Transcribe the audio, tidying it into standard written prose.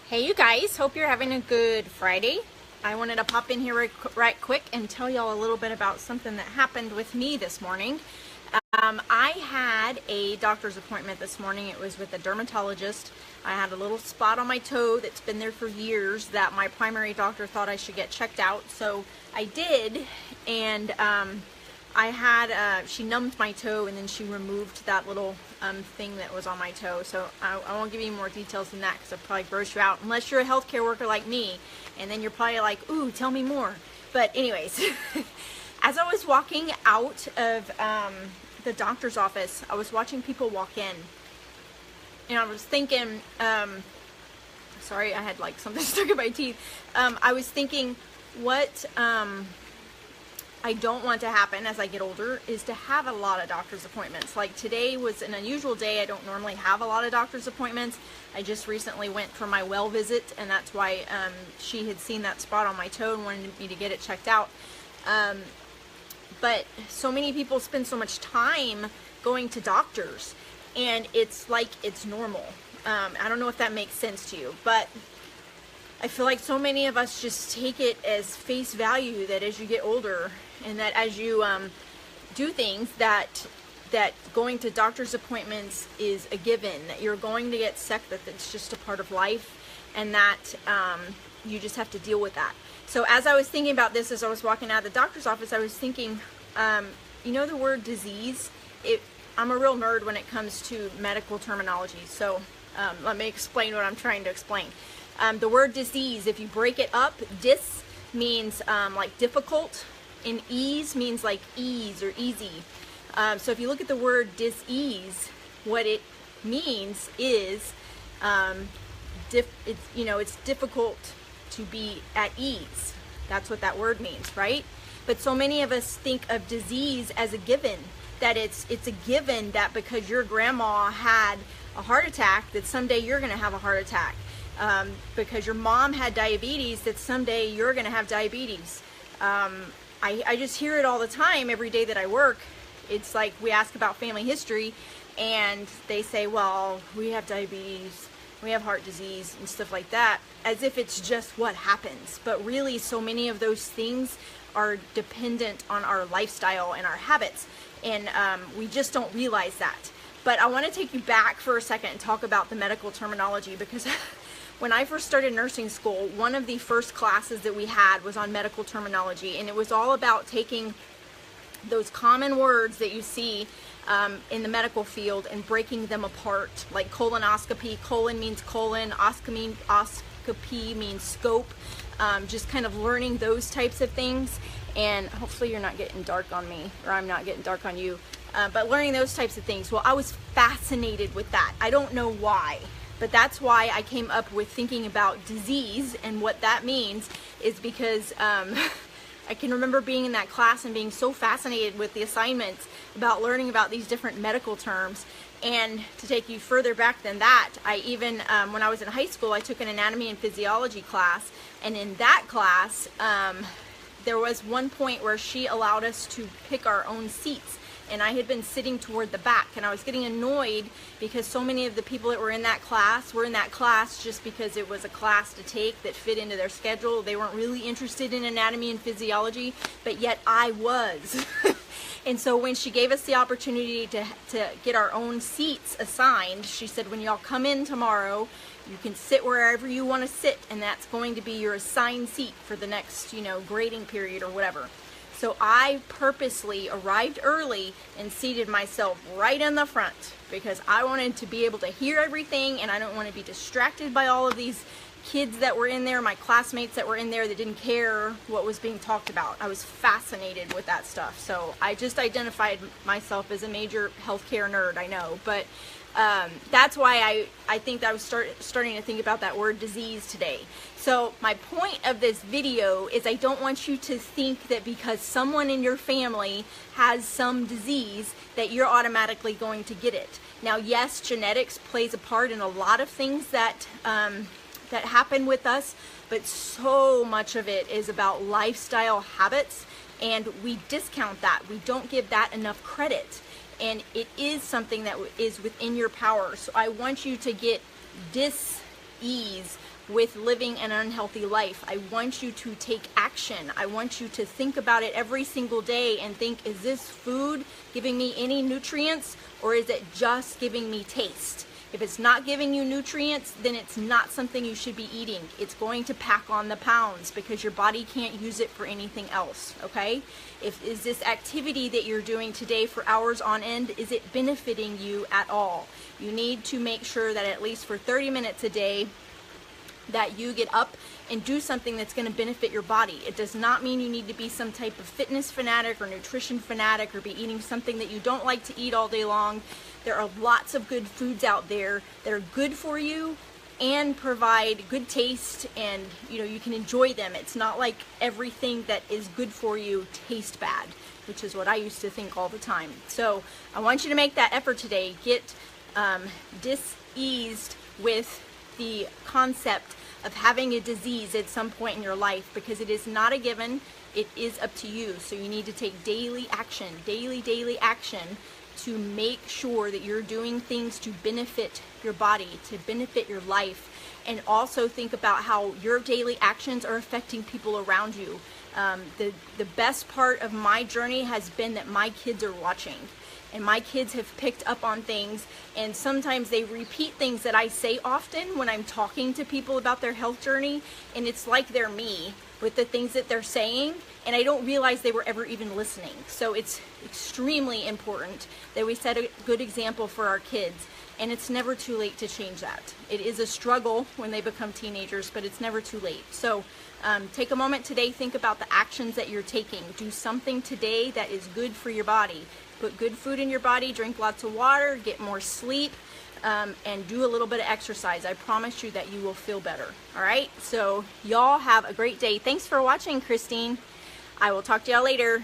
Hey you guys, hope you're having a good Friday. I wanted to pop in here right quick and tell y'all a little bit about something that happened with me this morning. I had a doctor's appointment this morning. It was with a dermatologist. I had a little spot on my toe that's been there for years that my primary doctor thought I should get checked out. So I did, and she numbed my toe and then she removed that little thing that was on my toe. So I won't give you more details than that because I'll probably gross you out unless you're a healthcare worker like me, and then you're probably like, ooh, tell me more. But anyways, as I was walking out of the doctor's office, I was watching people walk in, and I was thinking, sorry, I had like something stuck in my teeth. I was thinking what I don't want to happen as I get older is to have a lot of doctor's appointments. Like today was an unusual day. I don't normally have a lot of doctor's appointments. I just recently went for my well visit, and that's why she had seen that spot on my toe and wanted me to get it checked out. But so many people spend so much time going to doctors, and it's like it's normal. I don't know if that makes sense to you, but I feel like so many of us just take it as face value that as you get older and that as you do things that going to doctor's appointments is a given, that you're going to get sick, that it's just a part of life, and that you just have to deal with that. So as I was thinking about this, as I was walking out of the doctor's office, I was thinking, you know the word disease? I'm a real nerd when it comes to medical terminology, so let me explain what I'm trying to explain. The word disease, if you break it up, dis means like difficult, and ease means like ease or easy. So if you look at the word dis-ease, what it means is it's difficult to be at ease. That's what that word means, right? But so many of us think of disease as a given, that it's a given that because your grandma had a heart attack, that someday you're going to have a heart attack. Because your mom had diabetes, that someday you're going to have diabetes. I just hear it all the time every day that I work. It's like we ask about family history and they say, well, we have diabetes, we have heart disease and stuff like that, as if it's just what happens. But really, so many of those things are dependent on our lifestyle and our habits, and we just don't realize that. But I want to take you back for a second and talk about the medical terminology, because when I first started nursing school, one of the first classes that we had was on medical terminology, and it was all about taking those common words that you see in the medical field and breaking them apart, like colonoscopy. Colon means colon, oscopy means scope, just kind of learning those types of things. And hopefully you're not getting dark on me, or I'm not getting dark on you, but learning those types of things. Well, I was fascinated with that. I don't know why. But that's why I came up with thinking about disease, and what that means is because I can remember being in that class and being so fascinated with the assignments about learning about these different medical terms. And to take you further back than that, I even, when I was in high school, I took an anatomy and physiology class, and in that class, there was one point where she allowed us to pick our own seats. And I had been sitting toward the back, and I was getting annoyed because so many of the people that were in that class just because it was a class to take that fit into their schedule. They weren't really interested in anatomy and physiology, but yet I was. And so when she gave us the opportunity to get our own seats assigned, she said, when y'all come in tomorrow, you can sit wherever you want to sit, and that's going to be your assigned seat for the next, grading period or whatever. So I purposely arrived early and seated myself right in the front because I wanted to be able to hear everything, and I don't want to be distracted by all of these kids that were in there, my classmates that were in there that didn't care what was being talked about. I was fascinated with that stuff. So I just identified myself as a major healthcare nerd, I know. But that's why I think that I was starting to think about that word disease today. So my point of this video is I don't want you to think that because someone in your family has some disease that you're automatically going to get it. Now, yes, genetics plays a part in a lot of things that happen with us, but so much of it is about lifestyle habits, and we discount that. We don't give that enough credit. And it is something that is within your power. So I want you to get dis-ease with living an unhealthy life. I want you to take action. I want you to think about it every single day and think, is this food giving me any nutrients, or is it just giving me taste? If it's not giving you nutrients, then it's not something you should be eating. It's going to pack on the pounds because your body can't use it for anything else, okay? Is this activity that you're doing today for hours on end, is it benefiting you at all? You need to make sure that at least for 30 minutes a day that you get up and do something that's going to benefit your body. It does not mean you need to be some type of fitness fanatic or nutrition fanatic or be eating something that you don't like to eat all day long. There are lots of good foods out there that are good for you and provide good taste, and you can enjoy them. It's not like everything that is good for you tastes bad, which is what I used to think all the time. So I want you to make that effort today. Get diseased with the concept of having a disease at some point in your life, because it is not a given. It is up to you. So you need to take daily action, daily action, to make sure that you're doing things to benefit your body, to benefit your life, and also think about how your daily actions are affecting people around you. The best part of my journey has been that my kids are watching, and my kids have picked up on things, and sometimes they repeat things that I say often when I'm talking to people about their health journey, and it's like they're me with the things that they're saying, and I don't realize they were ever even listening. So it's extremely important that we set a good example for our kids, and it's never too late to change that. It is a struggle when they become teenagers, but it's never too late. So take a moment today, think about the actions that you're taking. Do something today that is good for your body. Put good food in your body, drink lots of water, get more sleep, and do a little bit of exercise. I promise you that you will feel better. All right, so y'all have a great day. Thanks for watching, Christine. I will talk to y'all later.